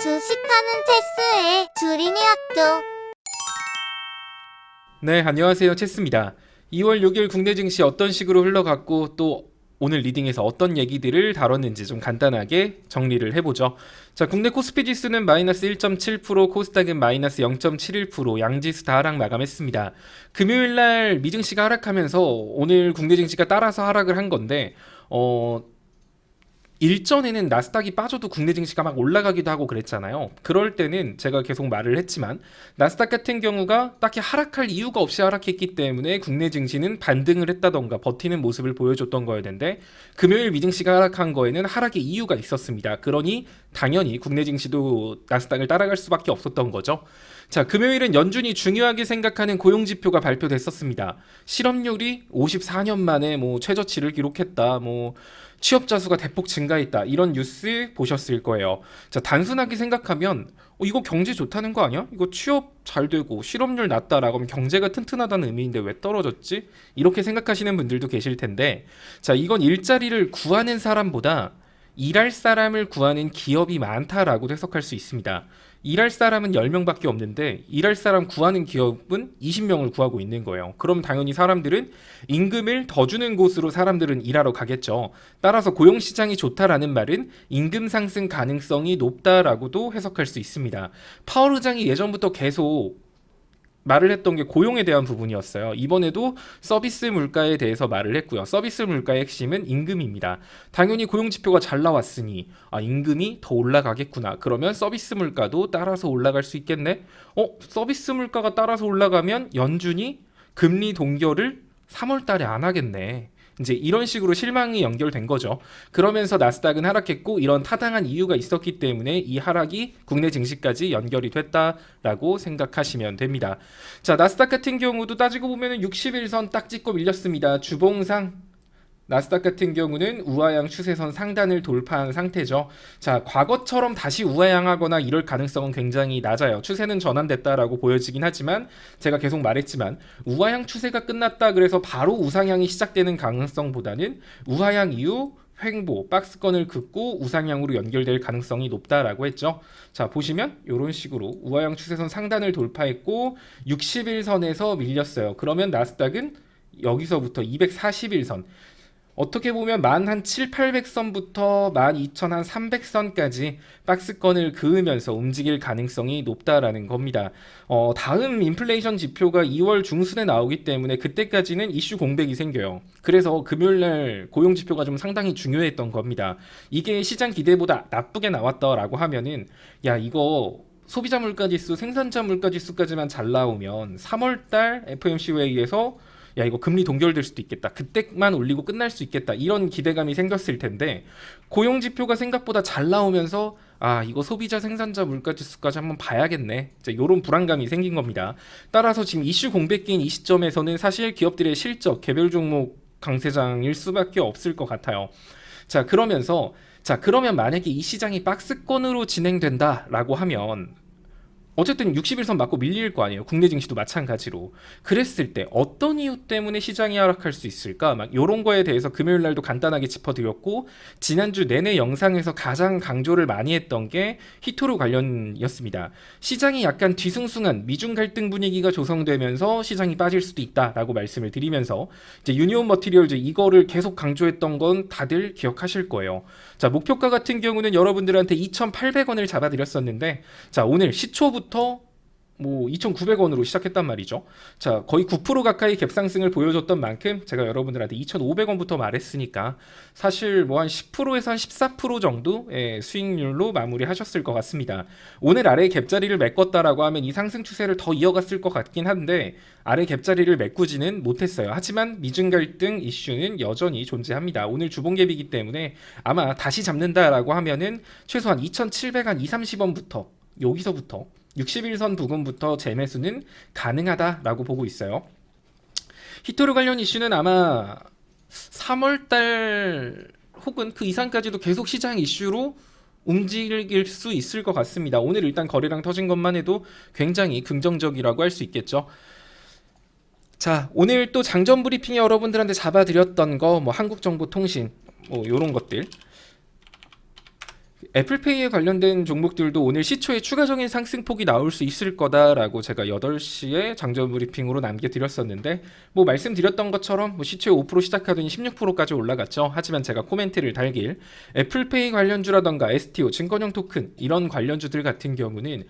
주식하는 체스의 주린이 학교. 네, 안녕하세요. 체스입니다. 2월 6일 국내 증시 어떤 식으로 흘러갔고 또 오늘 리딩에서 어떤 얘기들을 다뤘는지 좀 간단하게 정리를 해보죠. 자, 국내 코스피 지수는 마이너스 1.7%, 코스닥은 마이너스 0.71%, 양지수 다 하락 마감했습니다. 금요일날 미증시가 하락하면서 오늘 국내 증시가 따라서 하락을 한 건데 일전에는 나스닥이 빠져도 국내 증시가 막 올라가기도 하고 그랬잖아요. 그럴 때는 제가 계속 말을 했지만 나스닥 같은 경우가 딱히 하락할 이유가 없이 하락했기 때문에 국내 증시는 반등을 했다던가 버티는 모습을 보여줬던 거였는데 금요일 미증시가 하락한 거에는 하락의 이유가 있었습니다. 그러니 당연히 국내 증시도 나스닥을 따라갈 수밖에 없었던 거죠. 자, 금요일은 연준이 중요하게 생각하는 고용지표가 발표됐었습니다. 실업률이 54년 만에 최저치를 기록했다. 취업자 수가 대폭 증가했다. 이런 뉴스 보셨을 거예요. 자, 단순하게 생각하면 이거 경제 좋다는 거 아니야? 이거 취업 잘 되고 실업률 낮다라고 하면 경제가 튼튼하다는 의미인데 왜 떨어졌지? 이렇게 생각하시는 분들도 계실 텐데, 자, 이건 일자리를 구하는 사람보다 일할 사람을 구하는 기업이 많다라고 해석할 수 있습니다. 일할 사람은 10명밖에 없는데 일할 사람 구하는 기업은 20명을 구하고 있는 거예요. 그럼 당연히 사람들은 임금을 더 주는 곳으로 사람들은 일하러 가겠죠. 따라서 고용시장이 좋다라는 말은 임금 상승 가능성이 높다라고도 해석할 수 있습니다. 파월 의장이 예전부터 계속 말을 했던 게 고용에 대한 부분이었어요. 이번에도 서비스 물가에 대해서 말을 했고요. 서비스 물가의 핵심은 임금입니다. 당연히 고용 지표가 잘 나왔으니 임금이 더 올라가겠구나. 그러면 서비스 물가도 따라서 올라갈 수 있겠네. 서비스 물가가 따라서 올라가면 연준이 금리 동결을 3월 달에 안 하겠네. 이제 이런 식으로 실망이 연결된 거죠. 그러면서 나스닥은 하락했고 이런 타당한 이유가 있었기 때문에 이 하락이 국내 증시까지 연결이 됐다라고 생각하시면 됩니다. 자, 나스닥 같은 경우도 따지고 보면 60일선 딱 찍고 밀렸습니다. 주봉상 나스닥 같은 경우는 우하향 추세선 상단을 돌파한 상태죠. 자, 과거처럼 다시 우하향하거나 이럴 가능성은 굉장히 낮아요. 추세는 전환됐다라고 보여지긴 하지만 제가 계속 말했지만 우하향 추세가 끝났다 그래서 바로 우상향이 시작되는 가능성보다는 우하향 이후 횡보, 박스권을 긋고 우상향으로 연결될 가능성이 높다라고 했죠. 자, 보시면 이런 식으로 우하향 추세선 상단을 돌파했고 60일선에서 밀렸어요. 그러면 나스닥은 여기서부터 241선 어떻게 보면 한 7, 800선부터 12,300선까지 박스권을 그으면서 움직일 가능성이 높다라는 겁니다. 다음 인플레이션 지표가 2월 중순에 나오기 때문에 그때까지는 이슈 공백이 생겨요. 그래서 금요일날 고용 지표가 좀 상당히 중요했던 겁니다. 이게 시장 기대보다 나쁘게 나왔다라고 하면은 이거 소비자 물가지수, 생산자 물가지수까지만 잘 나오면 3월달 FOMC 회의에서 이거 금리 동결될 수도 있겠다. 그때만 올리고 끝날 수 있겠다. 이런 기대감이 생겼을 텐데 고용 지표가 생각보다 잘 나오면서 이거 소비자 생산자 물가지수까지 한번 봐야겠네. 이런 불안감이 생긴 겁니다. 따라서 지금 이슈 공백기인 이 시점에서는 사실 기업들의 실적, 개별 종목 강세장일 수밖에 없을 것 같아요. 그러면 만약에 이 시장이 박스권으로 진행된다라고 하면 어쨌든 60일선 맞고 밀릴 거 아니에요. 국내 증시도 마찬가지로. 그랬을 때 어떤 이유 때문에 시장이 하락할 수 있을까? 이런 거에 대해서 금요일 날도 간단하게 짚어드렸고 지난주 내내 영상에서 가장 강조를 많이 했던 게 히토르 관련이었습니다. 시장이 약간 뒤숭숭한 미중 갈등 분위기가 조성되면서 시장이 빠질 수도 있다라고 말씀을 드리면서 이제 유니온 머티리얼즈 이거를 계속 강조했던 건 다들 기억하실 거예요. 자, 목표가 같은 경우는 여러분들한테 2,800원을 잡아드렸었는데 자, 오늘 시초부터 2,900원으로 시작했단 말이죠. 자, 거의 9% 가까이 갭상승을 보여줬던 만큼 제가 여러분들한테 2,500원부터 말했으니까 사실 한 10%에서 한 14% 정도의 수익률로 마무리하셨을 것 같습니다. 오늘 아래 갭자리를 메꿨다라고 하면 이 상승 추세를 더 이어갔을 것 같긴 한데 아래 갭자리를 메꾸지는 못했어요. 하지만 미중 갈등 이슈는 여전히 존재합니다. 오늘 주봉갭이기 때문에 아마 다시 잡는다라고 하면은 최소한 2,700한 2, 30원부터 여기서부터 60일선 부근부터 재매수는 가능하다라고 보고 있어요. 히토르 관련 이슈는 아마 3월달 혹은 그 이상까지도 계속 시장 이슈로 움직일 수 있을 것 같습니다. 오늘 일단 거래량 터진 것만 해도 굉장히 긍정적이라고 할 수 있겠죠. 자, 오늘 또 장전 브리핑에 여러분들한테 잡아드렸던 거 한국정보통신 요런 것들 애플페이에 관련된 종목들도 오늘 시초에 추가적인 상승폭이 나올 수 있을 거다라고 제가 8시에 장전 브리핑으로 남겨드렸었는데 뭐 말씀드렸던 것처럼 뭐 시초에 5% 시작하더니 16%까지 올라갔죠. 하지만 제가 코멘트를 달길 애플페이 관련주라던가 STO, 증권형 토큰 이런 관련주들 같은 경우는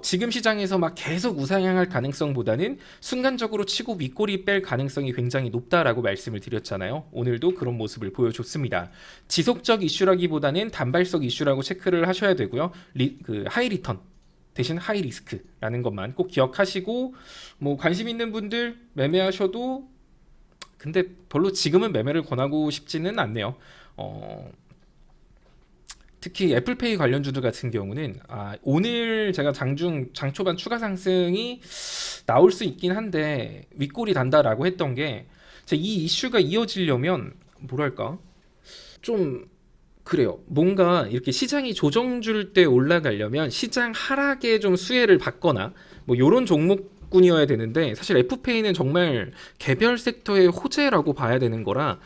지금 시장에서 막 계속 우상향할 가능성보다는 순간적으로 치고 윗꼬리 뺄 가능성이 굉장히 높다라고 말씀을 드렸잖아요. 오늘도 그런 모습을 보여줬습니다. 지속적 이슈라기보다는 단발성 이슈라고 체크를 하셔야 되고요. 하이 리턴 대신 하이 리스크라는 것만 꼭 기억하시고 뭐 관심 있는 분들 매매하셔도 근데 별로 지금은 매매를 권하고 싶지는 않네요. 특히 애플페이 관련주들 같은 경우는 오늘 제가 장초반 추가 상승이 나올 수 있긴 한데 윗골이 단다라고 했던 게 이 이슈가 이어지려면 뭐랄까 좀 그래요. 뭔가 이렇게 시장이 조정 줄 때 올라가려면 시장 하락에 좀 수혜를 받거나 뭐 요런 종목군이어야 되는데 사실 FP는 정말 개별 섹터의 호재라고 봐야 되는 거라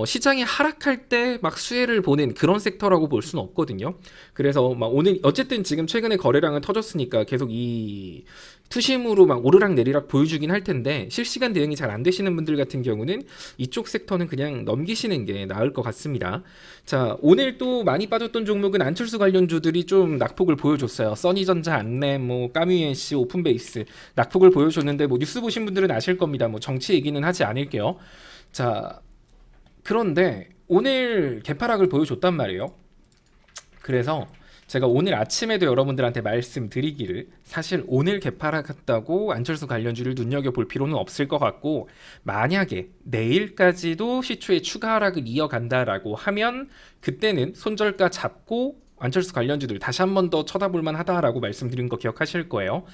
시장이 하락할 때 막 수혜를 보는 그런 섹터라고 볼 수는 없거든요. 그래서 막 오늘 어쨌든 지금 최근에 거래량은 터졌으니까 계속 이 투심으로 막 오르락 내리락 보여주긴 할 텐데 실시간 대응이 잘 안 되시는 분들 같은 경우는 이쪽 섹터는 그냥 넘기시는 게 나을 것 같습니다. 자, 오늘 또 많이 빠졌던 종목은 안철수 관련주들이 좀 낙폭을 보여줬어요. 써니전자, 안랩, 뭐 까뮤엔씨, 오픈베이스 낙폭을 보여줬는데 뭐 뉴스 보신 분들은 아실 겁니다. 뭐 정치 얘기는 하지 않을게요. 자, 그런데 오늘 개파락을 보여줬단 말이에요. 그래서 제가 오늘 아침에도 여러분들한테 말씀드리기를 사실 오늘 개파락했다고 안철수 관련주를 눈여겨볼 필요는 없을 것 같고 만약에 내일까지도 시초에 추가 하락을 이어간다라고 하면 그때는 손절가 잡고 안철수 관련주들 다시 한 번 더 쳐다볼 만하다라고 말씀드린 거 기억하실 거예요.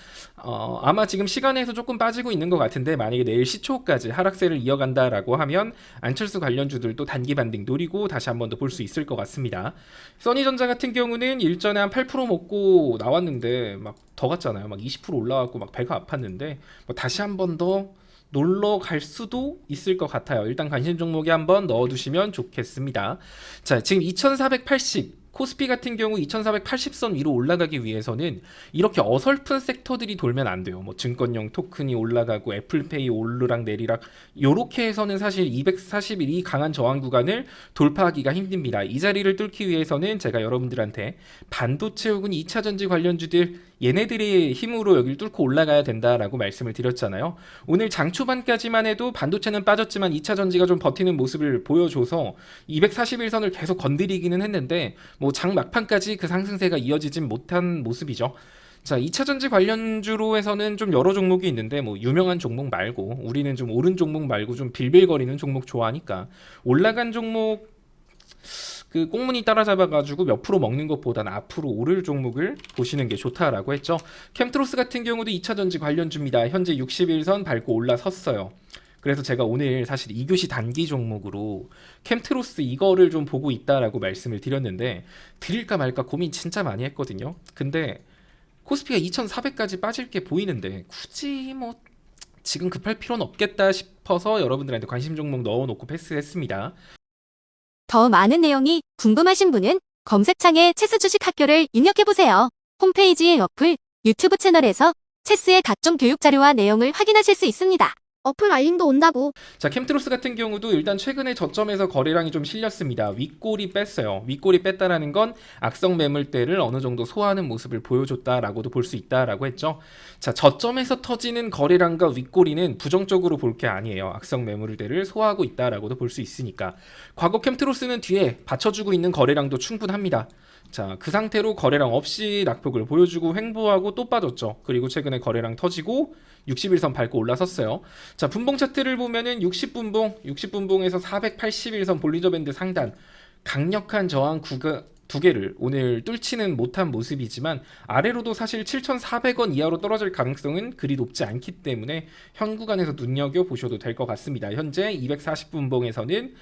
아마 지금 시간에서 조금 빠지고 있는 것 같은데 만약에 내일 시초까지 하락세를 이어간다라고 하면 안철수 관련주들도 단기 반등 노리고 다시 한 번 더 볼 수 있을 것 같습니다. 써니전자 같은 경우는 일전에 한 8% 먹고 나왔는데 막 더 갔잖아요. 막 20% 올라왔고 막 배가 아팠는데 뭐 다시 한 번 더 놀러 갈 수도 있을 것 같아요. 일단 관심 종목에 한번 넣어두시면 좋겠습니다. 자, 지금 2480 코스피 같은 경우 2480선 위로 올라가기 위해서는 이렇게 어설픈 섹터들이 돌면 안 돼요. 뭐 증권형 토큰이 올라가고 애플페이 오르락 내리락 요렇게 해서는 사실 241 이 강한 저항 구간을 돌파하기가 힘듭니다. 이 자리를 뚫기 위해서는 제가 여러분들한테 반도체 혹은 2차전지 관련주들 얘네들의 힘으로 여기를 뚫고 올라가야 된다라고 말씀을 드렸잖아요. 오늘 장초반까지만 해도 반도체는 빠졌지만 2차전지가 좀 버티는 모습을 보여줘서 241선을 계속 건드리기는 했는데 뭐 장 막판까지 그 상승세가 이어지진 못한 모습이죠. 자, 2차전지 관련주로 해서는 좀 여러 종목이 있는데 뭐 유명한 종목 말고 우리는 좀 오른 종목 말고 좀 빌빌거리는 종목 좋아하니까 올라간 종목 그 꽁무니 따라잡아가지고 몇 프로 먹는 것보다는 앞으로 오를 종목을 보시는 게 좋다라고 했죠. 캠트로스 같은 경우도 2차전지 관련주입니다. 현재 61선 밟고 올라섰어요. 그래서 제가 오늘 사실 2교시 단기 종목으로 캠트로스 이거를 좀 보고 있다라고 말씀을 드렸는데 드릴까 말까 고민 진짜 많이 했거든요. 근데 코스피가 2400까지 빠질 게 보이는데 굳이 뭐 지금 급할 필요는 없겠다 싶어서 여러분들한테 관심 종목 넣어놓고 패스했습니다. 더 많은 내용이 궁금하신 분은 검색창에 체스 주식 학교를 입력해보세요. 홈페이지의 어플, 유튜브 채널에서 체스의 각종 교육 자료와 내용을 확인하실 수 있습니다. 어플 알림도 온다고. 자, 캠트로스 같은 경우도 일단 최근에 저점에서 거래량이 좀 실렸습니다. 윗골이 뺐어요. 윗골이 뺐다라는 건 악성 매물대를 어느 정도 소화하는 모습을 보여줬다라고도 볼 수 있다라고 했죠. 자, 저점에서 터지는 거래량과 윗골이는 부정적으로 볼 게 아니에요. 악성 매물대를 소화하고 있다라고도 볼 수 있으니까. 과거 캠트로스는 뒤에 받쳐주고 있는 거래량도 충분합니다. 자, 그 상태로 거래량 없이 낙폭을 보여주고 횡보하고 또 빠졌죠. 그리고 최근에 거래량 터지고 60일선 밟고 올라섰어요. 자, 분봉 차트를 보면은 60분봉에서 481선 볼리저 밴드 상단 강력한 저항 두 개를 오늘 뚫지는 못한 모습이지만 아래로도 사실 7,400원 이하로 떨어질 가능성은 그리 높지 않기 때문에 현 구간에서 눈여겨보셔도 될 것 같습니다. 현재 240분봉에서는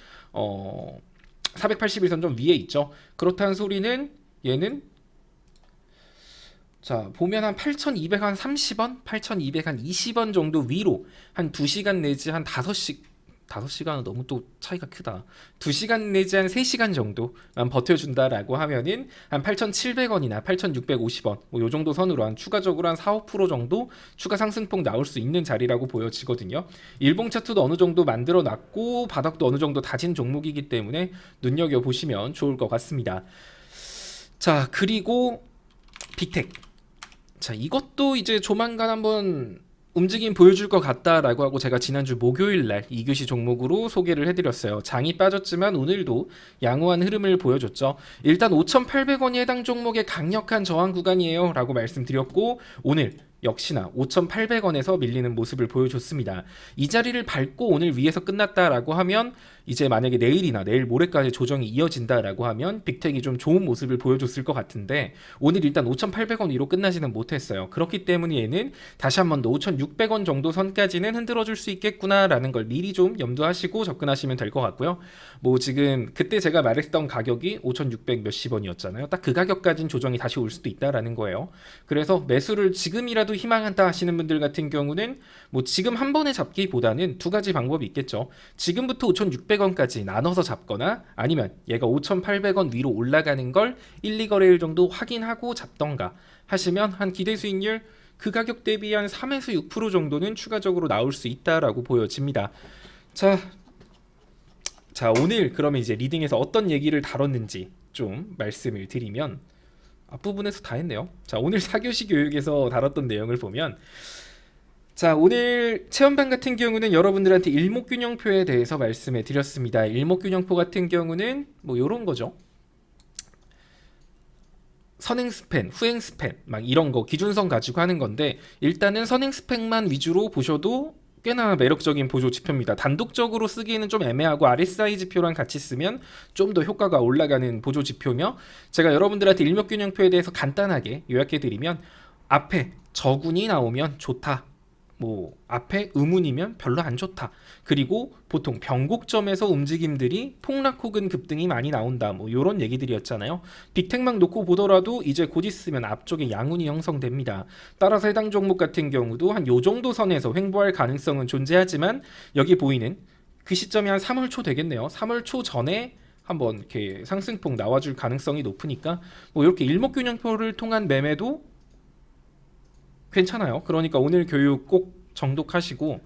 481선 좀 위에 있죠. 그렇다는 소리는 얘는 자, 보면 한 8,230원, 8,220원 정도 위로 한 2시간 내지 한 5시 5시간은 너무 또 차이가 크다. 2시간 내지 한 3시간 정도만 버텨준다라고 하면은 한 8,700원이나 8,650원 뭐 요 정도 선으로 한 추가적으로 한 4, 5% 정도 추가 상승폭 나올 수 있는 자리라고 보여지거든요. 일봉 차트도 어느 정도 만들어 놨고 바닥도 어느 정도 다진 종목이기 때문에 눈여겨보시면 좋을 것 같습니다. 자, 그리고 빅텍. 자, 이것도 이제 조만간 한번 움직임 보여줄 것 같다라고 하고 제가 지난주 목요일날 2교시 종목으로 소개를 해드렸어요. 장이 빠졌지만 오늘도 양호한 흐름을 보여줬죠. 일단 5,800원이 해당 종목의 강력한 저항 구간이에요 라고 말씀드렸고 오늘 역시나 5,800원에서 밀리는 모습을 보여줬습니다. 이 자리를 밟고 오늘 위에서 끝났다라고 하면 이제 만약에 내일이나 내일 모레까지 조정이 이어진다라고 하면 빅텍이 좀 좋은 모습을 보여줬을 것 같은데 오늘 일단 5,800원 위로 끝나지는 못했어요. 그렇기 때문에 얘는 다시 한 번 더 5,600원 정도 선까지는 흔들어줄 수 있겠구나라는 걸 미리 좀 염두하시고 접근하시면 될 것 같고요. 뭐 지금 그때 제가 말했던 가격이 5,600 몇십 원이었잖아요. 딱 그 가격까지는 조정이 다시 올 수도 있다라는 거예요. 그래서 매수를 지금이라도 희망한다 하시는 분들 같은 경우는 뭐 지금 한 번에 잡기보다는 두 가지 방법이 있겠죠. 지금부터 5,600원까지 나눠서 잡거나 아니면 얘가 5,800원 위로 올라가는 걸 1, 2거래일 정도 확인하고 잡던가 하시면 한 기대 수익률 그 가격 대비 한 3에서 6% 정도는 추가적으로 나올 수 있다라고 보여집니다. 자, 오늘 그러면 이제 리딩에서 어떤 얘기를 다뤘는지 좀 말씀을 드리면 앞부분에서 다 했네요. 자, 오늘 4교시 교육에서 다뤘던 내용을 보면 자, 오늘 체험반 같은 경우는 여러분들한테 일목균형표에 대해서 말씀해 드렸습니다. 일목균형표 같은 경우는 뭐 요런 거죠. 선행 스팬, 후행 스팬 막 이런 거 기준선 가지고 하는 건데 일단은 선행 스팬만 위주로 보셔도 꽤나 매력적인 보조 지표입니다. 단독적으로 쓰기에는 좀 애매하고 RSI 지표랑 같이 쓰면 좀 더 효과가 올라가는 보조 지표며 제가 여러분들한테 일목균형표에 대해서 간단하게 요약해드리면 앞에 저군이 나오면 좋다. 뭐 앞에 의문이면 별로 안 좋다. 그리고 보통 변곡점에서 움직임들이 폭락 혹은 급등이 많이 나온다. 뭐 이런 얘기들이었잖아요. 빅텍만 놓고 보더라도 이제 곧 있으면 앞쪽에 양운이 형성됩니다. 따라서 해당 종목 같은 경우도 한 요 정도 선에서 횡보할 가능성은 존재하지만 여기 보이는 그 시점이 한 3월 초 되겠네요. 3월 초 전에 한번 이렇게 상승폭 나와줄 가능성이 높으니까 뭐 이렇게 일목균형표를 통한 매매도 괜찮아요. 그러니까 오늘 교육 꼭 정독하시고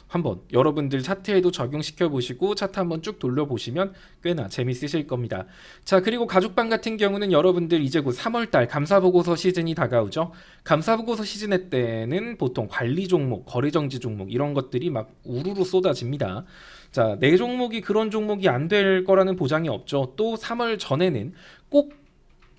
한번 여러분들 차트에도 적용시켜 보시고 차트 한번 쭉 돌려보시면 꽤나 재밌으실 겁니다. 자, 그리고 가죽방 같은 경우는 여러분들 이제 곧 3월달 감사보고서 시즌이 다가오죠. 감사보고서 시즌 때는 보통 관리 종목, 거래정지 종목 이런 것들이 막 우르르 쏟아집니다. 자, 내 종목이 그런 종목이 안 될 거라는 보장이 없죠. 또 3월 전에는 꼭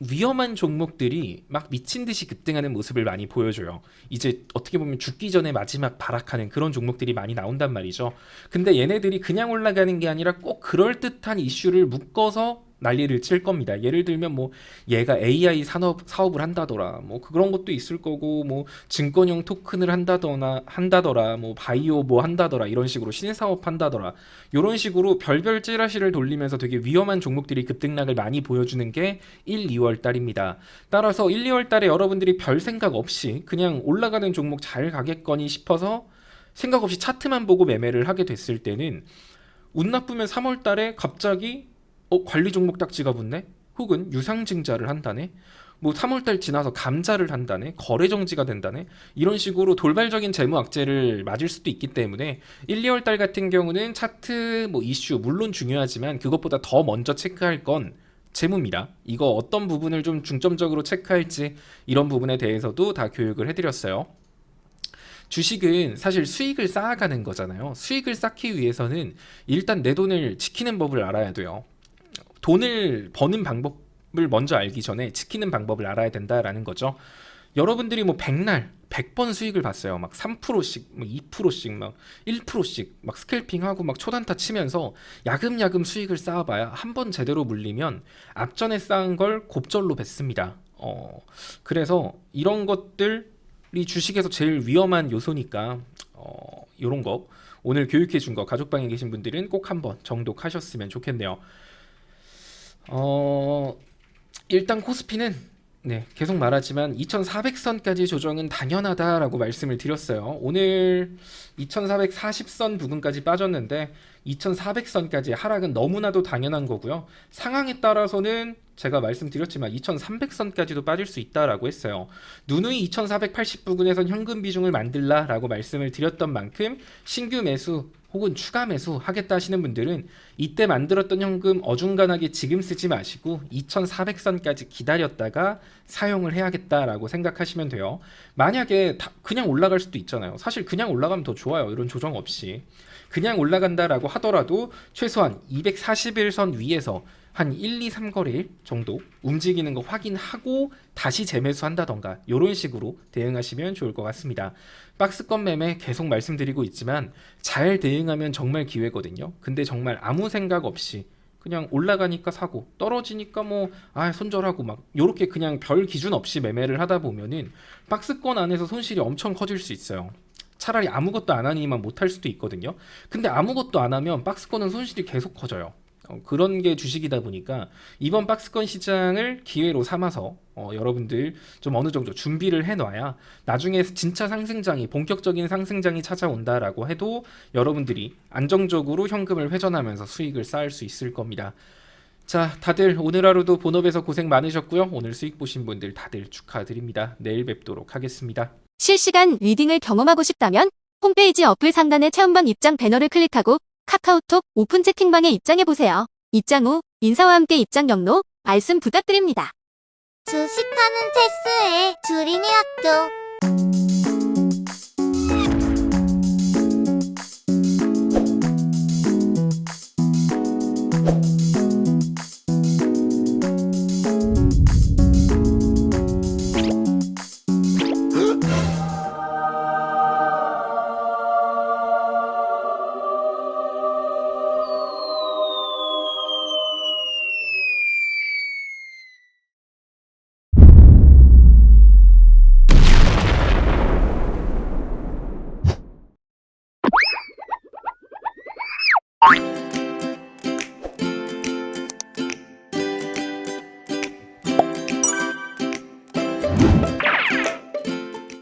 위험한 종목들이 막 미친 듯이 급등하는 모습을 많이 보여줘요. 이제 어떻게 보면 죽기 전에 마지막 발악하는 그런 종목들이 많이 나온단 말이죠. 근데 얘네들이 그냥 올라가는 게 아니라 꼭 그럴듯한 이슈를 묶어서 난리를 칠 겁니다. 예를 들면 뭐 얘가 AI 사업을 한다더라, 뭐 그런 것도 있을 거고, 뭐 증권형 토큰을 한다더라, 뭐 바이오 뭐 한다더라, 이런 식으로 신사업 한다더라, 이런 식으로 별별 찌라시를 돌리면서 되게 위험한 종목들이 급등락을 많이 보여주는 게 1, 2월 달입니다. 따라서 1, 2월 달에 여러분들이 별 생각 없이 그냥 올라가는 종목 잘 가겠거니 싶어서 생각 없이 차트만 보고 매매를 하게 됐을 때는 운 나쁘면 3월 달에 갑자기 관리 종목 딱지가 붙네? 혹은 유상증자를 한다네? 뭐 3월달 지나서 감자를 한다네? 거래 정지가 된다네? 이런 식으로 돌발적인 재무 악재를 맞을 수도 있기 때문에 1, 2월달 같은 경우는 차트 뭐 이슈 물론 중요하지만 그것보다 더 먼저 체크할 건 재무입니다. 이거 어떤 부분을 좀 중점적으로 체크할지 이런 부분에 대해서도 다 교육을 해드렸어요. 주식은 사실 수익을 쌓아가는 거잖아요. 수익을 쌓기 위해서는 일단 내 돈을 지키는 법을 알아야 돼요. 돈을 버는 방법을 먼저 알기 전에 지키는 방법을 알아야 된다라는 거죠. 여러분들이 뭐 백날 100번 수익을 봤어요. 막 3%씩, 뭐 2%씩, 막 1%씩 막 스캘핑하고 막 초단타 치면서 야금야금 수익을 쌓아봐야 한 번 제대로 물리면 앞전에 쌓은 걸 곱절로 뱉습니다. 그래서 이런 것들이 주식에서 제일 위험한 요소니까 이런 거 오늘 교육해 준 거 가족방에 계신 분들은 꼭 한번 정독하셨으면 좋겠네요. 일단 코스피는 네, 계속 말하지만 2400선까지 조정은 당연하다라고 말씀을 드렸어요. 오늘 2440선 부근까지 빠졌는데 2400선까지 하락은 너무나도 당연한 거고요. 상황에 따라서는 제가 말씀드렸지만 2300선까지도 빠질 수 있다라고 했어요. 누누이 2480 부근에선 현금 비중을 만들라라고 말씀을 드렸던 만큼 신규 매수 혹은 추가 매수 하겠다 하시는 분들은 이때 만들었던 현금 어중간하게 지금 쓰지 마시고 2400선까지 기다렸다가 사용을 해야겠다라고 생각하시면 돼요. 만약에 그냥 올라갈 수도 있잖아요. 사실 그냥 올라가면 더 좋아요. 이런 조정 없이. 그냥 올라간다라고 하더라도 최소한 241선 위에서 한 1, 2, 3거래일 정도 움직이는 거 확인하고 다시 재매수한다던가 이런 식으로 대응하시면 좋을 것 같습니다. 박스권 매매 계속 말씀드리고 있지만 잘 대응하면 정말 기회거든요. 근데 정말 아무 생각 없이 그냥 올라가니까 사고 떨어지니까 뭐 손절하고 막 요렇게 그냥 별 기준 없이 매매를 하다 보면은 박스권 안에서 손실이 엄청 커질 수 있어요. 차라리 아무것도 안 하니만 못할 수도 있거든요. 근데 아무것도 안 하면 박스권은 손실이 계속 커져요. 그런 게 주식이다 보니까 이번 박스권 시장을 기회로 삼아서 여러분들 좀 어느 정도 준비를 해놔야 나중에 진짜 상승장이 본격적인 상승장이 찾아온다라고 해도 여러분들이 안정적으로 현금을 회전하면서 수익을 쌓을 수 있을 겁니다. 자, 다들 오늘 하루도 본업에서 고생 많으셨고요. 오늘 수익 보신 분들 다들 축하드립니다. 내일 뵙도록 하겠습니다. 실시간 리딩을 경험하고 싶다면 홈페이지 어플 상단의 체험방 입장 배너를 클릭하고 카카오톡 오픈 채팅방에 입장해보세요. 입장 후 인사와 함께 입장 경로 말씀 부탁드립니다. 주식하는 체스의 주린이 학교.